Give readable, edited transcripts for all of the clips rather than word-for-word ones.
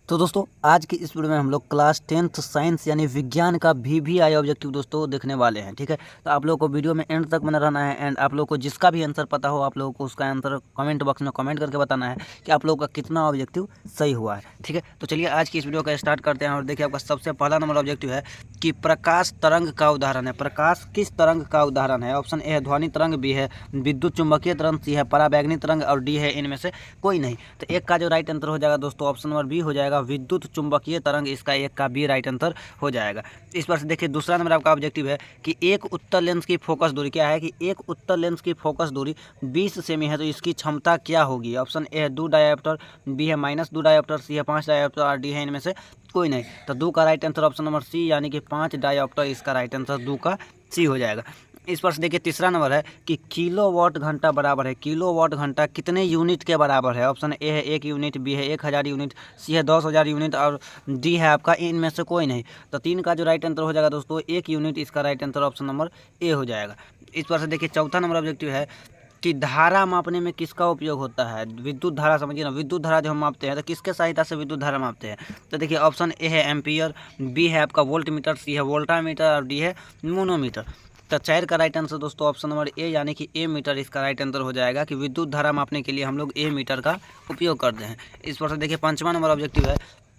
तो दोस्तों आज की इस वीडियो में हम लोग क्लास 10th साइंस यानी विज्ञान का VVI ऑब्जेक्टिव दोस्तों देखने वाले हैं। ठीक है, तो आप लोगों को वीडियो में एंड तक बना रहना है एंड आप लोगों को जिसका भी आंसर पता हो आप लोगों को उसका आंसर कमेंट बॉक्स में कमेंट करके बताना है कि आप लोगों का कितना ऑब्जेक्टिव सही हुआ है। ठीक है, तो चलिए आज की इस वीडियो का स्टार्ट करते हैं। और देखिए आपका सबसे पहला नंबर ऑब्जेक्टिव है कि प्रकाश तरंग का उदाहरण है। प्रकाश किस तरंग का उदाहरण है? ऑप्शन ए है ध्वनि तरंग, बी है विद्युत चुंबकीय तरंग, सी है पराबैंगनी तरंग और डी है इनमें से कोई नहीं। तो एक का जो राइट आंसर हो जाएगा दोस्तों ऑप्शन नंबर बी हो जाएगा विद्युत चुंबकीय तरंग। इसका एक का बी राइट आंसर हो जाएगा। इस पर से देखिए दूसरा नंबर आपका ऑब्जेक्टिव है कि एक उत्तल लेंस की फोकस दूरी क्या है? कि एक उत्तल लेंस की फोकस दूरी 20 सेमी है तो इसकी क्षमता क्या होगी? ऑप्शन ए है 2 डायोप्टर, बी है -2 डायोप्टर, सी है 5 डायोप्टर और डी है इनमें से कोई नहीं। तो 2 का right answer option number C यानी कि 5 डायोप्टर इसका राइट आंसर 2 का सी हो जाएगा। इस पर से देखिए तीसरा नंबर है कि किलोवाट घंटा बराबर है। किलोवाट घंटा कितने यूनिट के बराबर है? ऑप्शन ए है 1 यूनिट, बी है 1000 यूनिट, सी है 10,000 यूनिट और डी है आपका इनमें से कोई नहीं। तो 3 का जो राइट आंसर हो जाएगा दोस्तों 1 यूनिट, इसका right answer option number A हो जाएगा। इस पर से देखिए चौथा नंबर ऑब्जेक्टिव है कि धारा मापने में किसका उपयोग होता है? विद्युत धारा, समझिए ना, विद्युत धारा जो हम मापते हैं तो किसके सहायता से विद्युत धारा मापते हैं? तो देखिए ऑप्शन ए है एम्पियर, बी है आपका वोल्ट मीटर, सी है वोल्टामीटर और डी है मोनोमीटर। तो 4 का राइट आंसर दोस्तों ऑप्शन नंबर ए यानी कि ए मीटर इसका राइट आंसर हो जाएगा कि विद्युत धारा मापने के लिए हम लोग ए मीटर का उपयोग करते हैं। इस पर से देखिए पांचवा नंबर ऑब्जेक्टिव है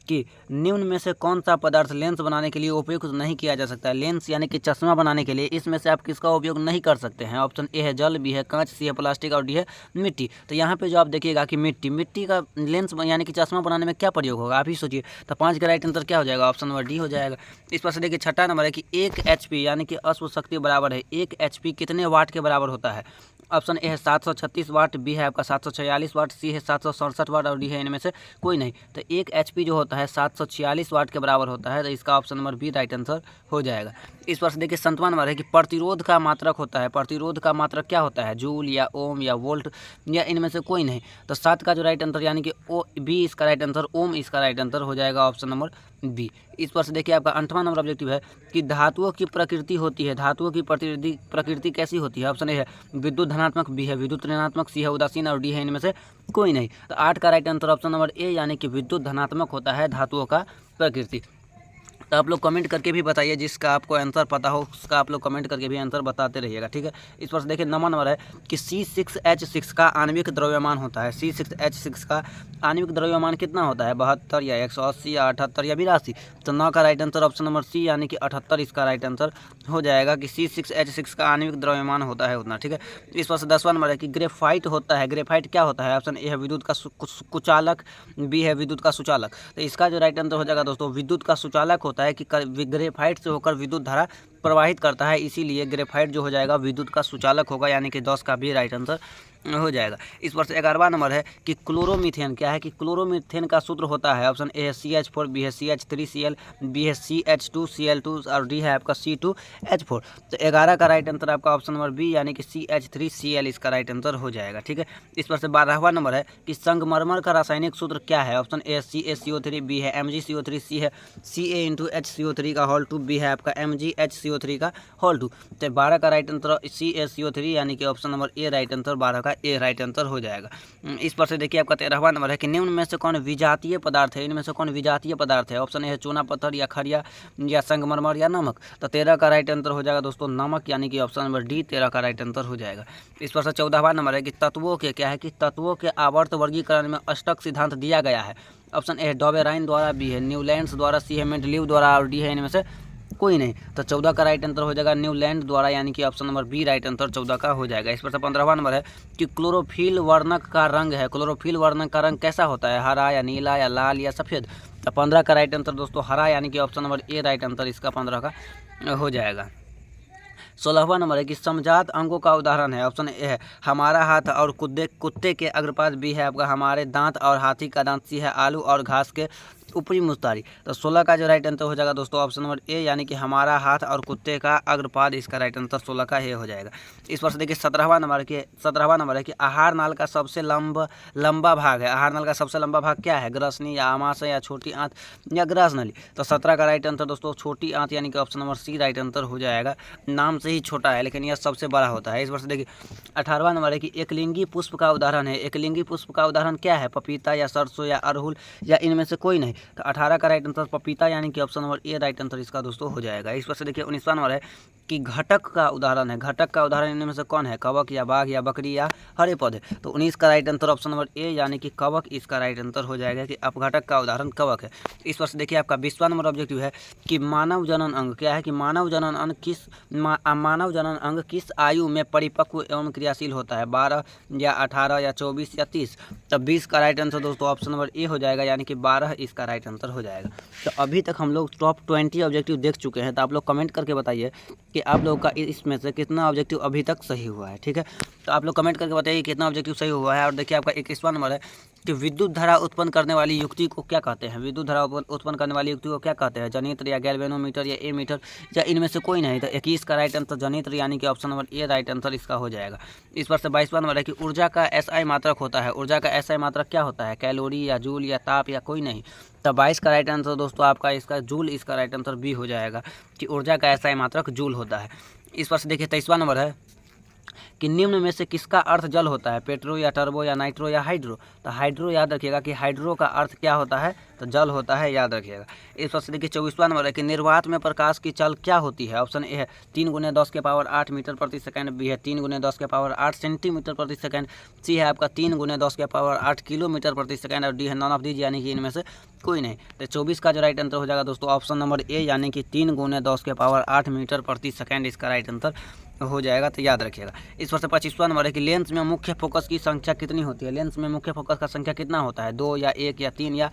कि निम्न में से कौन सा पदार्थ लेंस बनाने के लिए उपयोग नहीं किया जा सकता है? लेंस यानी कि चश्मा बनाने के लिए इसमें से आप किसका उपयोग नहीं कर सकते हैं? ऑप्शन ए है जल, बी है कांच, सी है प्लास्टिक और डी है मिट्टी। तो यहाँ पे जो आप देखिएगा कि मिट्टी का लेंस यानी कि चश्मा बनाने में क्या प्रयोग होगा आप ही सोचिए। तो 5 का राइट आंसर क्या हो जाएगा? ऑप्शन नंबर डी हो जाएगा। इस पर से देखिए छठा नंबर है कि 1 HP यानी कि अश्व शक्ति बराबर है 1 HP कितने वाट के बराबर होता है? ऑप्शन ए है 736 वाट, बी है आपका 746 वाट, सी है 767 वाट और डी है इनमें से कोई नहीं। तो 1 HP जो होता है 746 वाट के बराबर होता है, तो इसका option number B right answer हो जाएगा। इस पर से देखिए 7वां नंबर है कि प्रतिरोध का मात्रक होता है। प्रतिरोध का मात्रक क्या होता है? जूल या ओम या वोल्ट या इनमें से कोई नहीं। तो 7 का जो राइट आंसर यानी कि ओ बी इसका राइट आंसर, ओम इसका राइट आंसर हो जाएगा ऑप्शन नंबर बी। इस पर से देखिए आपका 8वां नंबर ऑब्जेक्टिव है कि धातुओं की प्रकृति होती है। धातुओं की प्रकृति कैसी होती है? ऑप्शन ए है विद्युत धनात्मक, बी है विद्युत ऋणात्मक, सी है उदासीन और डी है इनमें से कोई नहीं। तो 8 का right answer option number A यानी कि विद्युत धनात्मक होता है धातुओं का प्रकृति। तो आप लोग कमेंट करके भी बताइए, जिसका आपको आंसर पता हो उसका आप लोग कमेंट करके भी आंसर बताते रहिएगा। ठीक है, इस पर से देखिए 9वां नंबर है कि C6H6 का आणविक द्रव्यमान होता है। C6H6 का आणविक द्रव्यमान कितना होता है? 72 या 180 या 78 या 82। तो 9 का right answer option number C यानी कि 78 इसका राइट आंसर हो जाएगा कि C6H6 का आणविक द्रव्यमान होता है उतना। ठीक है, इस पर से 10वां नंबर है कि ग्रेफाइट होता है। ग्रेफाइट क्या होता है? ऑप्शन ए है विद्युत का कुचालक, बी है विद्युत का सुचालक। तो इसका जो राइट आंसर हो जाएगा दोस्तों विद्युत का सुचालक होता है कि ग्रेफाइट से होकर विद्युत धारा प्रवाहित करता है, इसीलिए ग्रेफाइट जो हो जाएगा विद्युत का सुचालक होगा यानी कि 10 का भी राइट आंसर हो जाएगा। इस पर से 11वां नंबर है कि क्लोरोमीथेन क्या है? कि क्लोरोमीथेन का सूत्र होता है ऑप्शन ए है CH4, बी है CH3Cl, बी है CH2Cl2 और डी है आपका C2H4। तो 11 का राइट आंसर आपका ऑप्शन नंबर बी यानी कि CH3Cl इसका राइट आंसर हो जाएगा। ठीक है, इस पर से 12वां नंबर है कि संगमरमर का रासायनिक सूत्र क्या है? ऑप्शन ए CaCO3, बी है MgCO3, सी है Ca×HCO3 का होल 2, बी है आपका MgHCO3 का होल 2। तो 12 का राइट आंसर CaCO3 यानी कि option number A right answer 12 का ए राइट आंसर हो जाएगा। इस पर से देखिए आपका 13वां नंबर है कि निम्न में से कौन विजातीय पदार्थ है? इनमें से कौन विजातीय पदार्थ है? ऑप्शन ए है चूना पत्थर या खड़िया या संगमरमर या नमक। तो 13 का राइट आंसर हो जाएगा दोस्तों नमक यानी कि ऑप्शन नंबर डी 13 का राइट आंसर हो जाएगा। इस पर से 14वां नंबर है कि तत्वों के क्या है? कि तत्वों के आवर्त वर्गीकरण में अष्टक सिद्धांत दिया गया है। ऑप्शन ए है डॉबेराइन द्वारा, बी है न्यूलैंड्स द्वारा, सी है मेंडलीव द्वारा और डी है इनमें से कोई नहीं। तो 14 का राइट आंसर हो जाएगा न्यूलैंड द्वारा यानी कि option number B right answer 14 का हो जाएगा। इस पर से 15वां नंबर है कि क्लोरोफिल वर्णक का रंग है। क्लोरोफिल वर्णक का रंग कैसा होता है? हरा या नीला या लाल या सफ़ेद। तो 15 का राइट आंसर दोस्तों हरा यानी कि option number A right answer इसका 15 का हो जाएगा। 16वां नंबर है कि समजात अंगों का उदाहरण है। ऑप्शन ए है हमारा हाथ और कुत्ते के अग्रपाद, बी है आपका हमारे दांत और हाथी का दांत, सी है आलू और घास के ऊपरी मुस्तारी। तो 16 का जो राइट आंसर हो जाएगा दोस्तों ऑप्शन नंबर ए यानी कि हमारा हाथ और कुत्ते का अग्रपाद, इसका राइट आंसर 16 का ए हो जाएगा। इस पर से देखिए 17वां नंबर है कि आहार नाल का सबसे लंबा भाग है। आहार नाल का सबसे लंबा भाग क्या है? ग्रसनी या आमाशय या छोटी आंत या ग्रासनली। तो 17 का राइट आंसर दोस्तों छोटी आंत यानी कि option number C right answer हो जाएगा। नाम से ही छोटा है लेकिन यह सबसे बड़ा होता है। इस पर से देखिए 18वां नंबर है कि एकलिंगी पुष्प का उदाहरण है। एकलिंगी पुष्प का उदाहरण क्या है? पपीता या सरसों या अड़हुल या इनमें से कोई नहीं। तो 18 का राइट आंसर पपीता यानी कि option number A right answer इसका दोस्तों हो जाएगा। इस पर से देखिए 19वां नंबर है कि घटक का उदाहरण है। घटक का उदाहरण इनमें से कौन है? कवक या बाघ या बकरी या हरे पौधे। तो 19 का right answer option number A यानी कि कवक इसका राइट आंसर हो जाएगा कि अपघटक का उदाहरण कवक है। इस पर से देखिए आपका 20वां नंबर ऑब्जेक्टिव है कि मानव जनन अंग क्या है? कि मानव जनन अंग किस आयु में परिपक्व एवं क्रियाशील होता है? 12 या 18 या 24 या 30। तो 20 का राइट आंसर दोस्तों ऑप्शन नंबर ए हो जाएगा यानी कि 12 इसका राइट आंसर हो जाएगा। तो अभी तक हम लोग टॉप 20 ऑब्जेक्टिव देख चुके हैं। तो आप लोग कमेंट करके बताइए कि आप लोगों का इसमें से कितना ऑब्जेक्टिव अभी तक सही हुआ है। ठीक है, तो आप लोग कमेंट करके बताइए कितना ऑब्जेक्टिव सही हुआ है। और देखिए आपका 21वां नंबर है कि विद्युत धारा उत्पन्न करने वाली युक्ति को क्या कहते हैं? विद्युत धारा उत्पन्न करने वाली युक्ति को क्या कहते हैं? जनित्र या गैल्वेनोमीटर या एमीटर या इनमें से कोई नहीं। तो 21 का राइट आंसर जनित्र यानी कि option number A right answer इसका हो जाएगा। इस पर से 22वां नंबर है कि ऊर्जा का एसआई मात्रक होता है। ऊर्जा का एसआई मात्रक क्या होता है? कैलोरी या जूल या ताप या कोई नहीं। तो 22 का राइट आंसर दोस्तों आपका इसका जूल इसका राइट आंसर बी हो जाएगा कि ऊर्जा का एसआई मात्रक जूल होता है। इस पर से देखिए 23वां नंबर है कि निम्न में से किसका अर्थ जल होता है? पेट्रो या टर्बो या नाइट्रो या हाइड्रो। तो हाइड्रो याद रखिएगा कि हाइड्रो का अर्थ क्या होता है? तो जल होता है, याद रखिएगा। इस पर से देखिए 24वां नंबर है कि निर्वात में प्रकाश की चल क्या होती है? ऑप्शन ए है 3 × 10 के पावर 8 मीटर प्रति सेकंड, बी है 3 × 10 के पावर 8 सेंटीमीटर प्रति सेकंड, सी है आपका 3 × 10 के पावर 8 किलोमीटर प्रति सेकंड और डी है नॉन ऑफ दीज यानी कि इनमें से कोई नहीं। तो 24 का जो राइट आंसर हो जाएगा दोस्तों ऑप्शन नंबर ए यानी कि 3 × 10 के पावर 8 मीटर प्रति सेकंड इसका राइट आंसर हो जाएगा। तो याद रखिएगा। इस पर से 25वां नंबर है कि लेंस में मुख्य फोकस की संख्या कितनी होती है? लेंस में मुख्य फोकस का संख्या कितना होता है? 2 या 1 या 3 या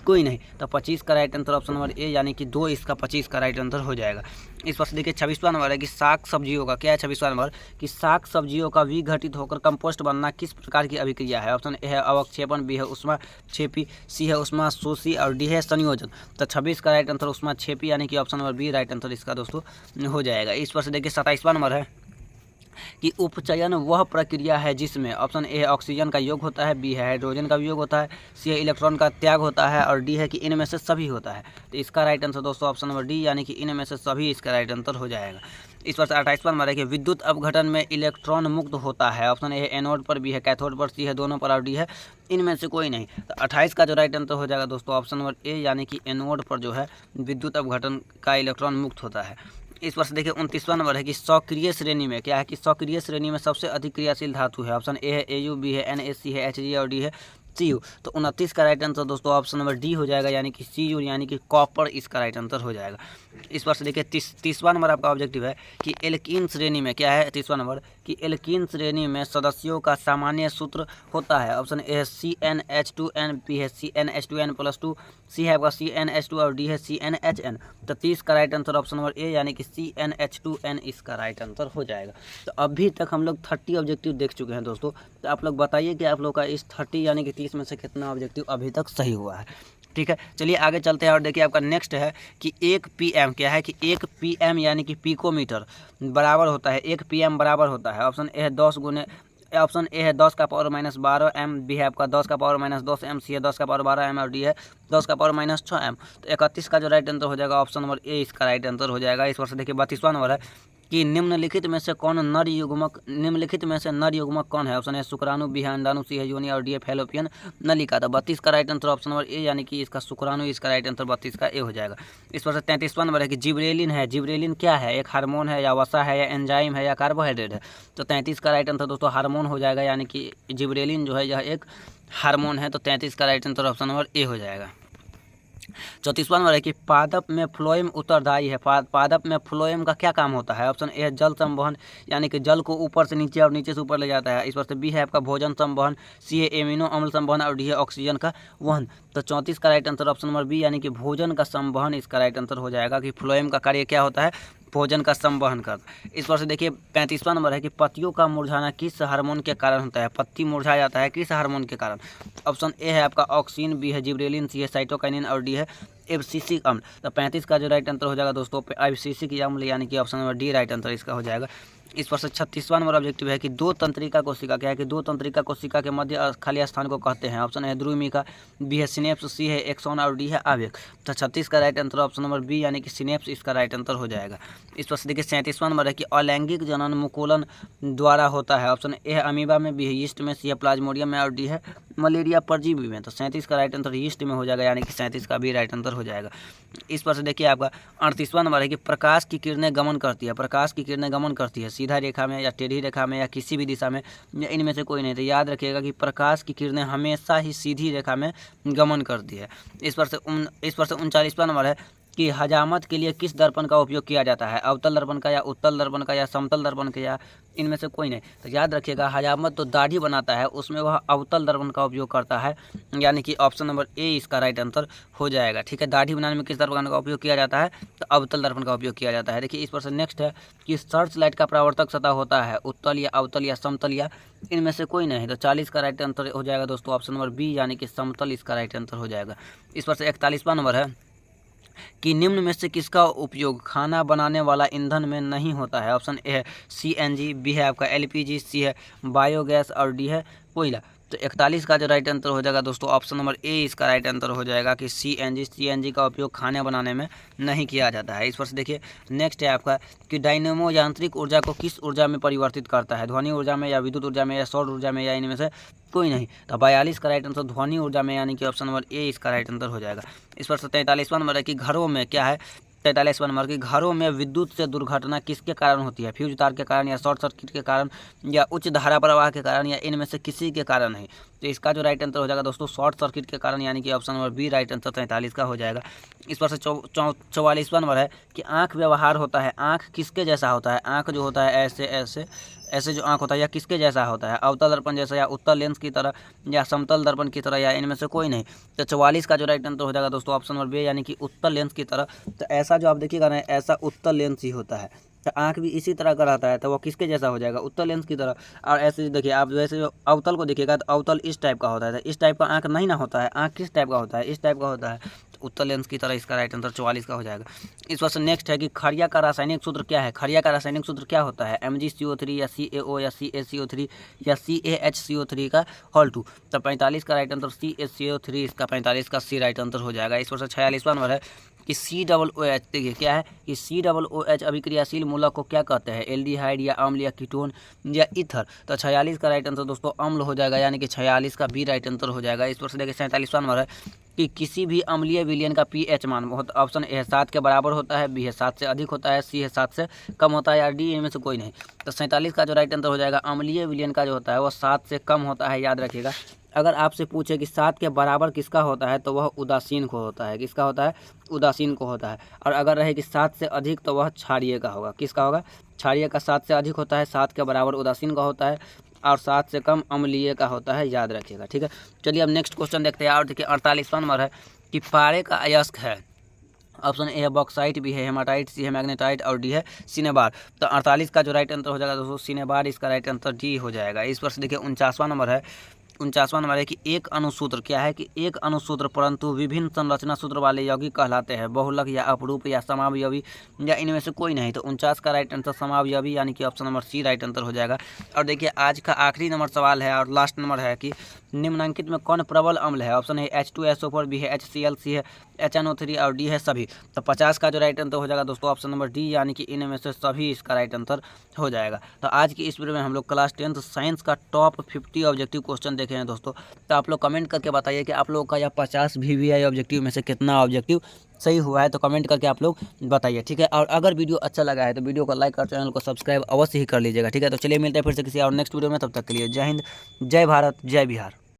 कोई नहीं। तो 25 का right answer option number A यानी कि 2 इसका 25 का राइट आंसर हो जाएगा। इस पर से देखिए 26वां नंबर है कि साग सब्जियों का क्या है? 26वां नंबर कि साग सब्जियों का विघटित होकर कंपोस्ट बनना किस प्रकार की अभिक्रिया है? ऑप्शन ए है अवक्षेपण, बी है ऊष्माक्षेपी, सी है ऊष्माशोषी और डी है संयोजन। तो 26 का राइट आंसर ऊष्माक्षेपी यानी कि option number B right answer इसका दोस्तों हो जाएगा। इस पर से देखिए 27वां नंबर है कि उपचयन वह प्रक्रिया है जिसमें ऑप्शन ए है ऑक्सीजन का योग होता है, बी है हाइड्रोजन का योग होता है, सी है इलेक्ट्रॉन का त्याग होता है और डी है कि इनमें से सभी होता है। तो इसका राइट आंसर दोस्तों ऑप्शन नंबर डी यानी कि इनमें से सभी इसका राइट आंसर हो जाएगा। इस पर से 28वां नंबर है कि विद्युत अपघटन में इलेक्ट्रॉन मुक्त होता है। ऑप्शन ए है एनोड पर, बी है कैथोड पर, सी है दोनों पर और डी है इनमें से कोई नहीं। तो 28 का जो राइट आंसर हो जाएगा दोस्तों ऑप्शन नंबर ए यानी कि एनोड पर जो है विद्युत अपघटन का इलेक्ट्रॉन मुक्त होता है। इस पर से देखिए 29वां नंबर है कि सक्रिय श्रेणी में क्या है? कि सक्रिय श्रेणी में सबसे अधिक क्रियाशील धातु है। ऑप्शन ए है एयू, बी है NaC है Hg और डी है Cu। तो 29 का राइट आंसर दोस्तों ऑप्शन नंबर डी हो जाएगा यानी कि Cu यानी कि कॉपर इसका राइट आंसर हो जाएगा। इस पर से देखिए 30वां नंबर आपका ऑब्जेक्टिव है कि एल्कीन श्रेणी में क्या है? 30वां नंबर कि एल्कीन श्रेणी में सदस्यों का सामान्य सूत्र होता है। ऑप्शन ए है CnH2n, बी है CnH2n+2, सी है आपका CnH2 और डी है CnHn। तो 30 का right answer option number A यानी कि CnH2n इसका राइट आंसर हो जाएगा। तो अभी तक हम लोग 30 ऑब्जेक्टिव देख चुके हैं दोस्तों। तो आप लोग बताइए कि आप लोग का इस 30 यानी कि 30 में से कितना ऑब्जेक्टिव अभी तक सही हुआ है। ठीक है, चलिए आगे चलते हैं और देखिए आपका नेक्स्ट है कि 1 PM क्या है? कि 1 PM यानी कि पिकोमीटर बराबर होता है, 1 PM बराबर होता है। ऑप्शन ए है 10 का पावर -12 m, बी है आपका 10 का पावर -10 m, सी है 10 का पावर 12 m और डी है 10 का पावर -6 m। तो 31 का जो राइट आंसर हो जाएगा ऑप्शन नंबर ए इसका राइट आंसर हो जाएगा। इस वर्ष देखिए 32वां नंबर है कि निम्नलिखित में से नर युग्मक कौन है? ऑप्शन है शुक्राणु, बी है अंडाणु, सी है योनि और डी है फैलोपियन नलिका। तो 32 का right answer option number A यानी कि इसका शुक्राणु इसका राइट आंसर 32 का ए हो जाएगा। इस पर से 33वां नंबर है कि जिब्रेलिन है। जिब्रेलिन क्या है? एक हार्मोन है या वसा है या एंजाइम है या कार्बोहाइड्रेट है? तो 33 का राइट आंसर दोस्तों हार्मोन हो जाएगा यानी कि जिब्रेलिन जो है यह एक हार्मोन है। तो 33 का right answer option number A हो जाएगा। 34वां नंबर है कि पादप में फ्लोएम उत्तरदायी है। पादप में फ्लोएम का क्या काम होता है? ऑप्शन ए है जल संवहन यानी कि जल को ऊपर से नीचे और नीचे से ऊपर ले जाता है। इस पर से बी है आपका भोजन संवहन, सी है एमिनो अम्ल संवहन और डी है ऑक्सीजन का वहन। तो 34 का right answer option number B यानी कि भोजन का संवहन इसका राइट आंसर हो जाएगा कि फ्लोएम का कार्य क्या होता है? भोजन का संवहन कर। इस पर से देखिए 35वां नंबर है कि पत्तियों का मुरझाना किस हार्मोन के कारण होता है? पत्ती मुरझा जाता है किस हार्मोन के कारण? ऑप्शन ए है आपका ऑक्सीन, बी है जिब्रेलिन, सी है साइटोकाइनिन और डी है एब्सिसिक अम्ल। तो 35 का जो राइट आंसर हो जाएगा दोस्तों एब्सिसिक अम्ल यानी कि option number D right answer इसका हो जाएगा। इस पर से 36वां नंबर ऑब्जेक्टिव है कि दो तंत्रिका कोशिका क्या है? कि दो तंत्रिका कोशिका के मध्य खाली स्थान को कहते हैं। ऑप्शन है ध्रुवीमिका, बी है सिनेप्स, सी है एक्सॉन और डी है आवेग। तो 36 का right answer option number B यानी कि सिनेप्स इसका राइट आंसर हो जाएगा। इस पर से देखिए 37वां नंबर है कि अलैंगिक जनन मुकुलन द्वारा होता है। ऑप्शन ए है अमीबा में, बी है यीस्ट में, सी है प्लाज्मोडियम में और डी है मलेरिया परजीवी में, तो 37 का राइट आंसर ईस्ट में हो जाएगा, यानी कि 37 का भी राइट आंसर हो जाएगा। इस पर से देखिए आपका 38वां नंबर है कि प्रकाश की किरणें गमन करती है। प्रकाश की किरणें गमन करती है सीधा रेखा में या टेढ़ी रेखा में या किसी भी दिशा में, या इनमें से कोई नहीं। तो याद रखिएगा कि प्रकाश की किरणें हमेशा ही सीधी रेखा में गमन करती है। इस पर से 39वां नंबर है कि हजामत के लिए किस दर्पण का उपयोग किया जाता है। अवतल दर्पण का या उत्तल दर्पण का या समतल दर्पण का या इनमें से कोई नहीं। तो याद रखिएगा हजामत तो दाढ़ी बनाता है, उसमें वह अवतल दर्पण का उपयोग करता है, यानी कि ऑप्शन नंबर ए इसका राइट आंसर हो जाएगा। ठीक है, दाढ़ी बनाने में किस दर्पण का उपयोग किया जाता है, तो अवतल दर्पण का उपयोग किया जाता है। देखिए इस पर से नेक्स्ट है कि सर्च लाइट का परावर्तक सतह होता है उत्तल या अवतल या समतल या इनमें से कोई नहीं। तो 40 का राइट आंसर हो जाएगा दोस्तों ऑप्शन नंबर बी, यानी कि समतल इसका राइट आंसर हो जाएगा। इस पर से 41वां नंबर है कि निम्न में से किसका उपयोग खाना बनाने वाला ईंधन में नहीं होता है। ऑप्शन ए है CNG, बी है आपका LPG, सी है बायोगैस और डी है कोयला। तो 41 का जो राइट आंसर हो जाएगा दोस्तों ऑप्शन नंबर ए इसका राइट आंसर हो जाएगा कि CNG का उपयोग खाने बनाने में नहीं किया जाता है। इस पर से देखिए नेक्स्ट है आपका कि डायनेमो यांत्रिक ऊर्जा को किस ऊर्जा में परिवर्तित करता है। ध्वनि ऊर्जा में या विद्युत ऊर्जा में या सौर ऊर्जा में या इनमें से कोई नहीं। तो 42 का राइट आंसर ध्वनि ऊर्जा में, यानी कि ऑप्शन नंबर ए इसका राइट आंसर हो जाएगा। इस पर से 43वां नंबर है कि घरों में क्या है, 43वां नंबर की घरों में विद्युत से दुर्घटना किसके कारण होती है। फ्यूज तार के कारण या शॉर्ट सर्किट के कारण या उच्च धारा प्रवाह के कारण या इनमें से किसी के कारण नहीं। तो इसका जो राइट आंसर हो जाएगा दोस्तों शॉर्ट सर्किट के कारण, यानी कि option number B right answer 43 का हो जाएगा। इस पर से 44वां नंबर है कि आँख व्यवहार होता है। आँख किसके जैसा होता है। आँख जो होता है ऐसे जो आँख होता है या किसके जैसा होता है, अवतल दर्पण जैसा या उत्तल लेंस की तरह या समतल दर्पण की तरह या इनमें से कोई नहीं। तो 44 का जो राइट आंसर हो जाएगा दोस्तों ऑप्शन नंबर बी, यानी कि उत्तल लेंस की तरह। तो ऐसा जो आप देखिएगा ना, ऐसा उत्तल लेंस ही होता है। तो आँख भी इसी तरह का रहता है, तो वो किसके जैसा हो जाएगा, उत्तल लेंस की तरह। और ऐसे देखिए आप वैसे जो अवतल को देखिएगा तो अवतल इस टाइप का होता है, तो इस टाइप का आँख नहीं ना होता है। आँख किस टाइप का होता है, इस टाइप का होता है, उत्तल लेंस की तरह। इसका राइट आंसर 44 का हो जाएगा। इस पर से नेक्स्ट है कि खड़िया का रासायनिक सूत्र क्या है। खड़िया का रासायनिक सूत्र क्या होता है, MgCO3 या CaO या CaCO3 या CaHCO3 का होल 2। तो 45 का राइट आंसर CaCO3 इसका 45 का सी राइट आंसर हो जाएगा। इस पर से 46वां नंबर है कि COOH, देखिए क्या है कि COOH अभिक्रियाशील मूलक को क्या कहते हैं, एल्डिहाइड या अम्ल या कीटोन या ईथर। तो 46 का राइट आंसर दोस्तों अम्ल हो जाएगा, यानी कि 46 का बी राइट आंसर हो जाएगा। इस पर से देखिए 47वां नंबर है कि किसी भी अम्लीय विलयन का pH मान बहुत ऑप्शन ए है 7 के बराबर होता है, बी है 7 से अधिक होता है, सी है 7 से कम होता है या डी इनमें से कोई नहीं। तो 47 का जो राइट आंसर हो जाएगा अम्लीय विलयन का जो होता है वो 7 से कम होता है। याद रखिएगा अगर आपसे पूछे कि 7 के बराबर किसका होता है तो वह उदासीन को होता है। किसका होता है, उदासीन को होता है। और अगर रहे कि 7 से अधिक तो वह क्षारीय का होगा। किसका होगा, क्षारीय का 7 से अधिक होता है, 7 के बराबर उदासीन का होता है और 7 से कम अम्लीय का होता है। याद रखिएगा, ठीक है। चलिए अब नेक्स्ट क्वेश्चन देखते हैं। और देखिए 48वां नंबर है कि पारे का अयस्क है। ऑप्शन ए है बॉक्साइट, बी है हेमाटाइट, सी है मैग्नेटाइट और डी है सिनेबार। तो 48 का जो राइट आंसर हो जाएगा दोस्तों सिनेबार, इसका राइट आंसर डी हो जाएगा। इस पर से देखिए 49वां नंबर है कि एक अनुसूत्र क्या है कि एक अनुसूत्र परंतु विभिन्न संरचना सूत्र वाले यौगिक कहलाते हैं, बहुलक या अपरूप या समावयवी या इनमें से कोई नहीं। तो 49 का राइट आंसर समावयवी, यानी कि option number C right answer हो जाएगा। और देखिए आज का आखिरी नंबर सवाल है और लास्ट नंबर है कि निम्नलिखित में कौन प्रबल अम्ल है। ऑप्शन है H2SO4, बी है HCl, सी है HNO3 और डी है सभी। तो 50 का जो राइट आंसर हो जाएगा दोस्तों ऑप्शन नंबर डी, यानी कि इनमें से सभी इसका राइट आंसर हो जाएगा। तो आज की इस वीडियो में हम लोग क्लास 10th साइंस का टॉप 50 ऑब्जेक्टिव क्वेश्चन देखे हैं दोस्तों। तो आप लोग कमेंट करके बताइए कि आप लोगों का यह 50 VVI ऑब्जेक्टिव में से कितना ऑब्जेक्टिव सही हुआ है, तो कमेंट करके आप लोग बताइए, ठीक है। और अगर वीडियो अच्छा लगा है तो वीडियो को लाइक और चैनल को सब्सक्राइब अवश्य ही कर लीजिएगा, ठीक है। तो चलिए मिलते हैं फिर से किसी और नेक्स्ट वीडियो में, तब तक के लिए जय हिंद, जय भारत, जय बिहार।